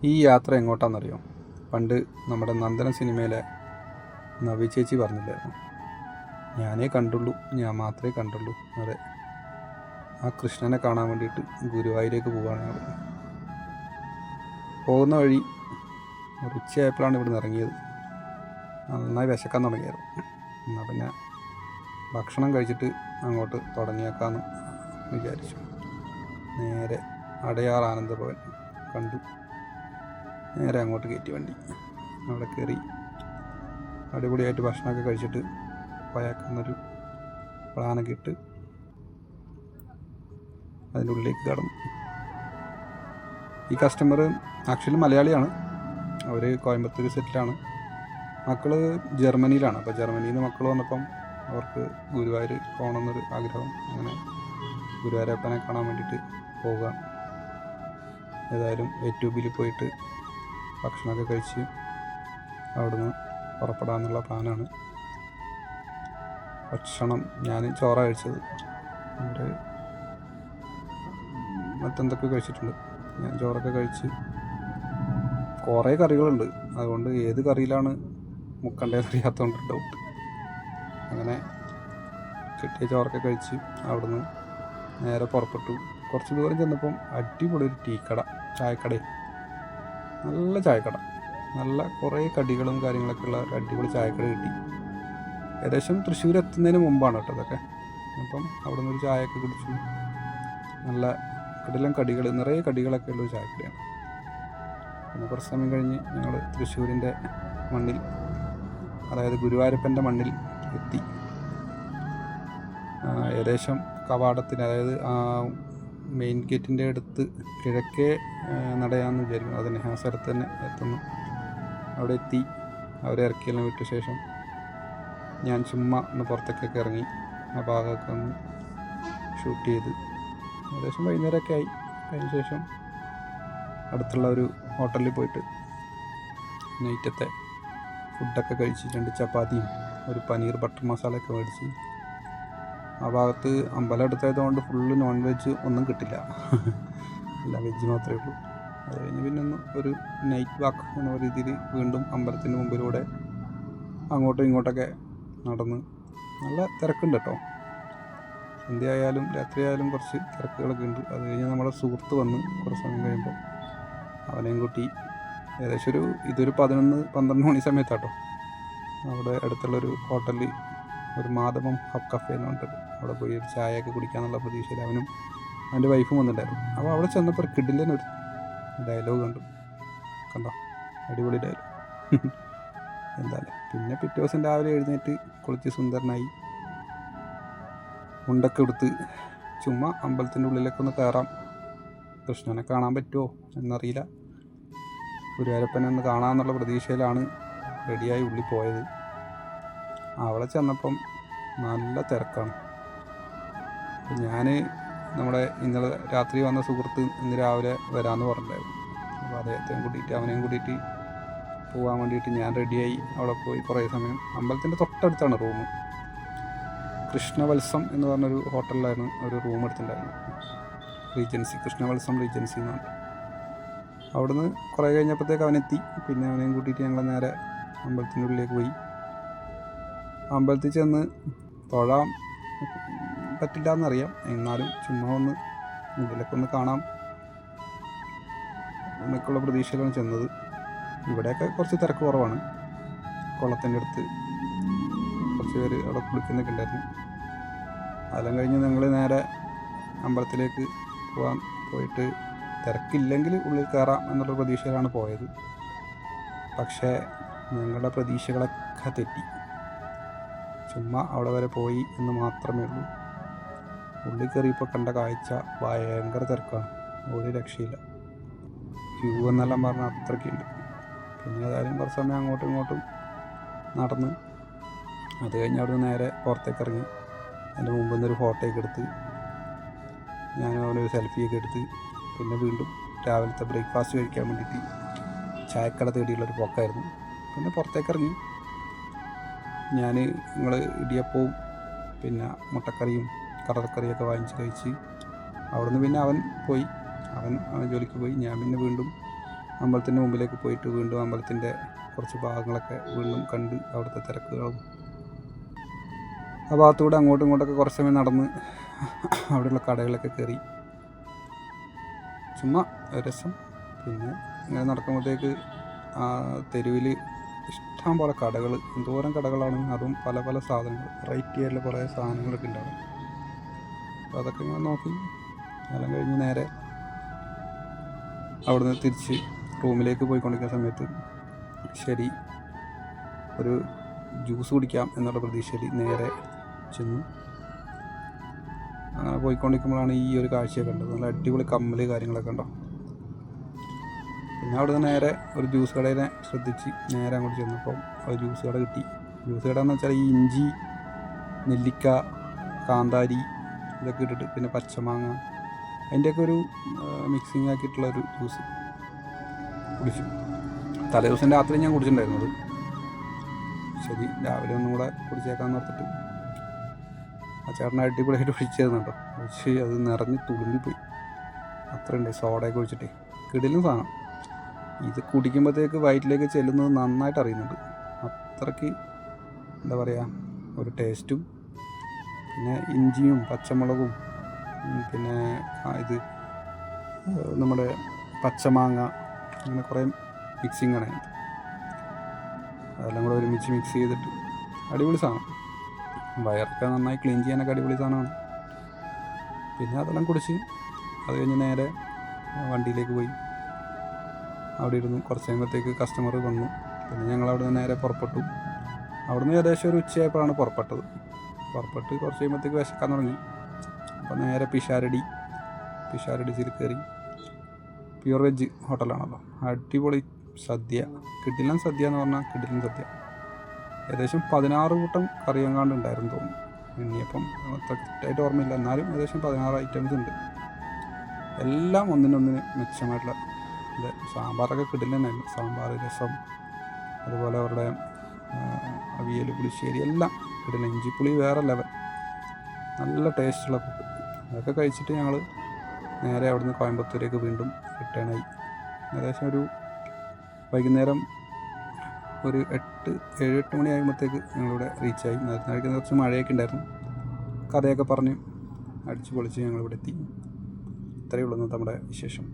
ഈ യാത്ര എങ്ങോട്ടാണെന്നറിയോ? പണ്ട് നമ്മുടെ നന്ദനം സിനിമയിലെ നവി ചേച്ചി പറഞ്ഞില്ലായിരുന്നു, ഞാനേ കണ്ടുള്ളൂ, ഞാൻ മാത്രമേ കണ്ടുള്ളൂ. അതെ, ആ കൃഷ്ണനെ കാണാൻ വേണ്ടിയിട്ട് ഗുരുവായൂരേക്ക് പോവുകയാണ് ഞങ്ങൾ. പോകുന്ന വഴി ഒരു ഉച്ചയായപ്പോഴാണ് ഇവിടുന്ന് ഇറങ്ങിയത്. നന്നായി വിശക്കാൻ തുടങ്ങിയായിരുന്നു. എന്നാൽ പിന്നെ ഭക്ഷണം കഴിച്ചിട്ട് അങ്ങോട്ട് തുടങ്ങിയേക്കാമെന്ന് വിചാരിച്ചു. നേരെ അടയാർ ആനന്ദഭവൻ കണ്ടു. നേരെ അങ്ങോട്ട് കയറ്റി വണ്ടി. അവിടെ കയറി അടിപൊളിയായിട്ട് ഭക്ഷണമൊക്കെ കഴിച്ചിട്ട് പോയേക്കാന്നൊരു പ്ലാനൊക്കെ ഇട്ട് അതിൻ്റെ ഉള്ളിലേക്ക് കടന്നു. ഈ കസ്റ്റമർ ആക്ച്വലി മലയാളിയാണ്. അവർ കോയമ്പത്തൂർ സെറ്റിലാണ്. മക്കൾ ജർമ്മനിയിലാണ്. അപ്പോൾ ജർമ്മനിയിൽ നിന്ന് മക്കൾ വന്നപ്പം അവർക്ക് ഗുരുവായൂർ പോകണമെന്നൊരു ആഗ്രഹം. അങ്ങനെ ഗുരുവായൂരപ്പനെ കാണാൻ വേണ്ടിയിട്ട് പോവുകയാണ്. ഏതായാലും A2Bയിൽ പോയിട്ട് ഭക്ഷണമൊക്കെ കഴിച്ച് അവിടുന്ന് പുറപ്പെടാമെന്നുള്ള പ്ലാനാണ്. ഭക്ഷണം ഞാൻ ചോറാണ് കഴിച്ചത്. അവർ മറ്റെന്തൊക്കെ കഴിച്ചിട്ടുണ്ട്. ഞാൻ ചോറൊക്കെ കഴിച്ച് കുറേ കറികളുണ്ട്. അതുകൊണ്ട് ഏത് കറിയിലാണ് മുക്കണ്ടേന്ന് അറിയാത്തതുകൊണ്ട് ഡൗട്ട്. അങ്ങനെ കിട്ടിയ ചോറൊക്കെ കഴിച്ച് അവിടുന്ന് നേരെ പുറപ്പെട്ടു. കുറച്ച് ദൂരം ചെന്നപ്പം അടിപൊളി ഒരു ടീക്കട, ചായക്കടയും, നല്ല ചായക്കട, നല്ല കുറേ കടികളും കാര്യങ്ങളൊക്കെ ഉള്ള ഒരു അടിപൊളി ചായക്കട കിട്ടി. ഏകദേശം തൃശ്ശൂർ എത്തുന്നതിന് മുമ്പാണ് കേട്ടോ ഇതൊക്കെ. അപ്പം അവിടെ നിന്ന് ഒരു ചായയൊക്കെ കുടിച്ചു. നല്ല കിടിലൻ കടികൾ, നിറയെ കടികളൊക്കെ ഉള്ളൊരു ചായക്കടയാണ്. പിന്നെ കുറച്ച് സമയം കഴിഞ്ഞ് ഞങ്ങൾ തൃശ്ശൂരിൻ്റെ മണ്ണിൽ, അതായത് ഗുരുവായൂരപ്പൻ്റെ മണ്ണിൽ എത്തി. ഏകദേശം കവാടത്തിന്, അതായത് മെയിൻ ഗേറ്റിൻ്റെ അടുത്ത് കിഴക്കേ നടയാന്ന് വിചാരിക്കുന്നു. അതിന് ആ സ്ഥലത്ത് തന്നെ എത്തുന്നു. അവിടെ എത്തി അവരെ ഇറക്കിയെല്ലാം വിട്ട ശേഷം ഞാൻ ചുമ്മാ ഒന്ന് പുറത്തേക്കൊക്കെ ഇറങ്ങി ആ ഭാഗമൊക്കെ ഒന്ന് ഷൂട്ട് ചെയ്ത് ഏകദേശം വൈകുന്നേരമൊക്കെ ആയി. അതിന് ശേഷം അടുത്തുള്ള ഒരു ഹോട്ടലിൽ പോയിട്ട് നൈറ്റത്തെ ഫുഡൊക്കെ കഴിച്ച് 2 ചപ്പാത്തിയും ഒരു പനീർ ബട്ടർ മസാലയൊക്കെ മേടിച്ച്. ആ ഭാഗത്ത് അമ്പലം എടുത്തായതുകൊണ്ട് ഫുള്ള് നോൺ വെജ് ഒന്നും കിട്ടില്ല, എല്ലാം വെജ് മാത്രമേ ഉള്ളൂ. അത് കഴിഞ്ഞ് പിന്നെ ഒരു നൈറ്റ് വാക്ക് എന്ന രീതിയിൽ വീണ്ടും അമ്പലത്തിൻ്റെ മുമ്പിലൂടെ അങ്ങോട്ടും ഇങ്ങോട്ടൊക്കെ നടന്ന്. നല്ല തിരക്കുണ്ട് കേട്ടോ. സന്ധ്യയായാലും രാത്രിയായാലും കുറച്ച് തിരക്കുകളൊക്കെ ഉണ്ട്. അത് കഴിഞ്ഞ് നമ്മളെ സുഹൃത്ത് വന്ന് കുറച്ച് സമയം കഴിയുമ്പോൾ അവനെയും കൂട്ടി ഏകദേശം ഇതൊരു 11-12 മണി സമയത്താട്ടോ അവിടെ അടുത്തുള്ളൊരു ഹോട്ടലിൽ ഒരു മാധവം ഹബ് കഫേ എന്ന് പറഞ്ഞിട്ട് അവിടെ പോയി ഒരു ചായയൊക്കെ കുടിക്കാന്നുള്ള പ്രതീക്ഷയിൽ അവനും അവൻ്റെ വൈഫും വന്നിട്ടുണ്ടായിരുന്നു. അപ്പോൾ അവിടെ ചെന്നപ്പോൾ കിടിലനൊരു ഡയലോഗ് കണ്ടോ, അടിപൊളി ഡയലോഗ്. എന്തായാലും പിന്നെ പിറ്റേ ദിവസം രാവിലെ എഴുന്നേറ്റ് കുളിച്ച് സുന്ദരനായി മുണ്ടൊക്കെ എടുത്ത് ചുമ്മാ അമ്പലത്തിൻ്റെ ഉള്ളിലൊക്കെ ഒന്ന് കയറാം. കൃഷ്ണനെ കാണാൻ പറ്റുമോ എന്നറിയില്ല. ഗുരുവായൂരപ്പനെ ഒന്ന് കാണാമെന്നുള്ള പ്രതീക്ഷയിലാണ് റെഡിയായി ഉള്ളിൽ പോയത്. അവിടെ ചെന്നപ്പം നല്ല തിരക്കാണ്. ഞാൻ നമ്മുടെ ഇന്നലെ രാത്രി വന്ന സുഹൃത്ത് ഇന്ന് രാവിലെ വരാമെന്ന് പറഞ്ഞിട്ടുണ്ടായിരുന്നു. അപ്പോൾ അദ്ദേഹത്തെയും കൂട്ടിയിട്ട് അവനെയും കൂട്ടിയിട്ട് പോകാൻ വേണ്ടിയിട്ട് ഞാൻ റെഡിയായി അവിടെ പോയി. കുറേ സമയം അമ്പലത്തിൻ്റെ തൊട്ടടുത്താണ് റൂം. കൃഷ്ണവത്സം എന്ന് പറഞ്ഞൊരു ഹോട്ടലിലായിരുന്നു ഒരു റൂം എടുത്തിട്ടുണ്ടായിരുന്നു. റീജൻസി, കൃഷ്ണവത്സം റീജൻസി എന്നാണ്. അവിടുന്ന് കുറേ കഴിഞ്ഞപ്പോഴത്തേക്ക് അവനെത്തി. പിന്നെ അവനെയും കൂട്ടിയിട്ട് ഞങ്ങൾ നേരെ അമ്പലത്തിൻ്റെ ഉള്ളിലേക്ക് പോയി. അമ്പലത്തിൽ ചെന്ന് തൊഴാൻ പറ്റില്ല എന്നറിയാം, എന്നാലും ചുമ്മാ ഒന്ന് ഉള്ളിലൊക്കെ ഒന്ന് കാണാം എന്നൊക്കെയുള്ള പ്രതീക്ഷയിലാണ് ചെന്നത്. ഇവിടെയൊക്കെ കുറച്ച് തിരക്ക് കുറവാണ്. കുളത്തിൻ്റെ അടുത്ത് കുറച്ച് പേര് അവിടെ കുളിക്കുന്നൊക്കെ ഉണ്ടായിരുന്നു. അതെല്ലാം കഴിഞ്ഞ് ഞങ്ങൾ നേരെ അമ്പലത്തിലേക്ക് പോയിട്ട് തിരക്കില്ലെങ്കിൽ ഉള്ളിൽ കയറാം എന്നുള്ള പ്രതീക്ഷയിലാണ് പോയത്. പക്ഷേ ഞങ്ങളുടെ പ്രതീക്ഷകളൊക്കെ തെറ്റി. ചുമ്മാ അവിടെ വരെ പോയി എന്ന് മാത്രമേ ഉള്ളൂ. ഉള്ളിൽ കയറിയപ്പോൾ കണ്ട കാഴ്ച ഭയങ്കര തിരക്കാണ്, ഒരു രക്ഷയില്ല. ക്യൂ എന്നെല്ലാം പറഞ്ഞാൽ അത്രയ്ക്കുണ്ട്. പിന്നെ ഏതായാലും കുറച്ച് സമയം അങ്ങോട്ടും ഇങ്ങോട്ടും നടന്ന് അത് കഴിഞ്ഞ് അവിടെ നിന്ന് നേരെ പുറത്തേക്ക് ഇറങ്ങി. എൻ്റെ മുമ്പിൽ നിന്നൊരു ഫോട്ടോയൊക്കെ എടുത്ത് ഞാൻ അവനൊരു സെൽഫിയൊക്കെ എടുത്ത് പിന്നെ വീണ്ടും രാവിലത്തെ ബ്രേക്ക്ഫാസ്റ്റ് കഴിക്കാൻ വേണ്ടിയിട്ട് ചായക്കട തേടിയുള്ളൊരു പോക്കായിരുന്നു. പിന്നെ പുറത്തേക്ക് ഇറങ്ങി. ഞങ്ങൾ ഇടിയപ്പവും പിന്നെ മുട്ടക്കറിയും കടലക്കറിയൊക്കെ വാങ്ങിച്ച് കഴിച്ച് അവിടുന്ന് പിന്നെ അവൻ ജോലിക്ക് പോയി. ഞാൻ പിന്നെ വീണ്ടും അമ്പലത്തിൻ്റെ മുമ്പിലേക്ക് പോയിട്ട് വീണ്ടും അമ്പലത്തിൻ്റെ കുറച്ച് ഭാഗങ്ങളൊക്കെ വീണ്ടും കണ്ട് അവിടുത്തെ തിരക്കുകളും ആ ഭാഗത്തൂടെ അങ്ങോട്ടും ഇങ്ങോട്ടൊക്കെ കുറച്ച് സമയം നടന്ന് അവിടെയുള്ള കടകളൊക്കെ കയറി ചുമ്മാ രസം. പിന്നെ ഇങ്ങനെ നടക്കുമ്പോഴത്തേക്ക് ആ തെരുവിൽ ഇഷ്ടം പോലെ കടകൾ, എന്തോരം കടകളാണ്, അതും പല പല സാധനങ്ങൾ, വെറൈറ്റി ആയിട്ടുള്ള കുറേ സാധനങ്ങളൊക്കെ ഉണ്ടാവും. അപ്പോൾ അതൊക്കെ ഇങ്ങനെ നോക്കി എല്ലാം കഴിഞ്ഞ് നേരെ അവിടുന്ന് തിരിച്ച് റൂമിലേക്ക് പോയിക്കൊണ്ടിരിക്കുന്ന സമയത്ത് ശരി ഒരു ജ്യൂസ് കുടിക്കാം എന്നുള്ള പ്രതീക്ഷയിൽ നേരെ ചെന്നു. അങ്ങനെ പോയിക്കൊണ്ടിരിക്കുമ്പോഴാണ് ഈ ഒരു കാഴ്ചയൊക്കെ കണ്ടത്. നല്ല അടിപൊളി കമ്മൽ കാര്യങ്ങളൊക്കെ ഉണ്ടോ. പിന്നെ അവിടെ നിന്ന് നേരെ ഒരു ജ്യൂസ് കടയിനെ ശ്രദ്ധിച്ച് നേരെ അങ്ങോട്ട് ചെന്നപ്പോൾ ഒരു ജ്യൂസ് കട കിട്ടി. ജ്യൂസ് കട എന്ന് വെച്ചാൽ ഈ ഇഞ്ചി, നെല്ലിക്ക, കാന്താരി ഇതൊക്കെ ഇട്ടിട്ട് പിന്നെ പച്ചമാങ്ങ അതിൻ്റെയൊക്കെ ഒരു മിക്സിങ് ആക്കിയിട്ടുള്ളൊരു ജ്യൂസ് കുടിച്ചു. തലേ ദിവസം രാത്രി ഞാൻ കുടിച്ചിട്ടുണ്ടായിരുന്നത്. ശരി രാവിലെ ഒന്നും കൂടെ കുടിച്ചേക്കാമെന്ന് ഓർത്തിട്ട് ആ ചേട്ടനെ അടിപൊളിയായിട്ട് ഒഴിച്ചിരുന്നുണ്ടോ. ഒഴിച്ച് അത് നിറഞ്ഞ് തുളുമ്പിപ്പോയി. അത്ര ഉണ്ട് സോഡയൊക്കെ ഒഴിച്ചിട്ടേ. കിടിലും സാധനം. ഇത് കുടിക്കുമ്പോഴത്തേക്ക് വയറ്റിലേക്ക് ചെല്ലുന്നത് നന്നായിട്ട് അറിയുന്നുണ്ട്. അത്രയ്ക്ക് എന്താ പറയുക, ഒരു ടേസ്റ്റും പിന്നെ ഇഞ്ചിയും പച്ചമുളകും പിന്നെ ഇത് നമ്മുടെ പച്ചമാങ്ങ അങ്ങനെ കുറേ മിക്സിങ് ആണ്. അതെല്ലാം കൂടെ ഒരുമിച്ച് മിക്സ് ചെയ്തിട്ട് അടിപൊളി സാധനം. വയറൊക്കെ നന്നായി ക്ലീൻ ചെയ്യാനൊക്കെ അടിപൊളി സാധനമാണ്. പിന്നെ അതെല്ലാം കുടിച്ച് അത് കഴിഞ്ഞ് നേരെ വണ്ടിയിലേക്ക് പോയി. അവിടെ ഇരുന്ന് കുറച്ച് കഴിയുമ്പോഴത്തേക്ക് കസ്റ്റമർ വന്നു. പിന്നെ ഞങ്ങൾ അവിടെ നിന്ന് നേരെ പുറപ്പെട്ടു. അവിടെ നിന്ന് ഏകദേശം ഒരു ഉച്ചയായപ്പോഴാണ് പുറപ്പെട്ടത്. പുറപ്പെട്ട് കുറച്ച് കഴിയുമ്പോഴത്തേക്ക് വിശക്കാൻ തുടങ്ങി. അപ്പോൾ നേരെ പിഷാരടിച്ചിൽ കയറി. പ്യുവർ വെജ് ഹോട്ടലാണല്ലോ. അടിപൊളി സദ്യ, കിടിലൻ സദ്യ എന്ന് പറഞ്ഞാൽ കിടിലൻ സദ്യ. ഏകദേശം 16 കൂട്ടം കറിയങ്ങാണ്ട് ഉണ്ടായിരുന്നു തോന്നുന്നു. എണ്ണിയപ്പം കറക്റ്റായിട്ട് ഓർമ്മയില്ല, എന്നാലും ഏകദേശം 16 ഐറ്റംസ് ഉണ്ട്. എല്ലാം ഒന്നിനൊന്നിന് മെച്ചമായിട്ടുള്ള സാമ്പാറൊക്കെ കിടിലൻ തന്നെയായിരുന്നു. സാമ്പാർ, രസം, അതുപോലെ അവരുടെ അവിയൽ, പുളിശ്ശേരി എല്ലാം കിടിലൻ. ഇഞ്ചിപ്പുളി വേറെ ലെവൽ, നല്ല ടേസ്റ്റുള്ള ഫുഡ്. അതൊക്കെ കഴിച്ചിട്ട് ഞങ്ങൾ നേരെ അവിടുന്ന് കോയമ്പത്തൂരേക്ക് വീണ്ടും റിട്ടേണായി. ഏകദേശം ഒരു വൈകുന്നേരം ഒരു 7-8 മണി ആകുമ്പോഴത്തേക്ക് ഞങ്ങളിവിടെ റീച്ചായി. നേരത്തെ കുറച്ച് മഴയൊക്കെ ഉണ്ടായിരുന്നു. കഥയൊക്കെ പറഞ്ഞ് അടിച്ച് പൊളിച്ച് ഞങ്ങളിവിടെ എത്തി. ഇത്രയേ ഉള്ളൂ നമ്മുടെ വിശേഷം.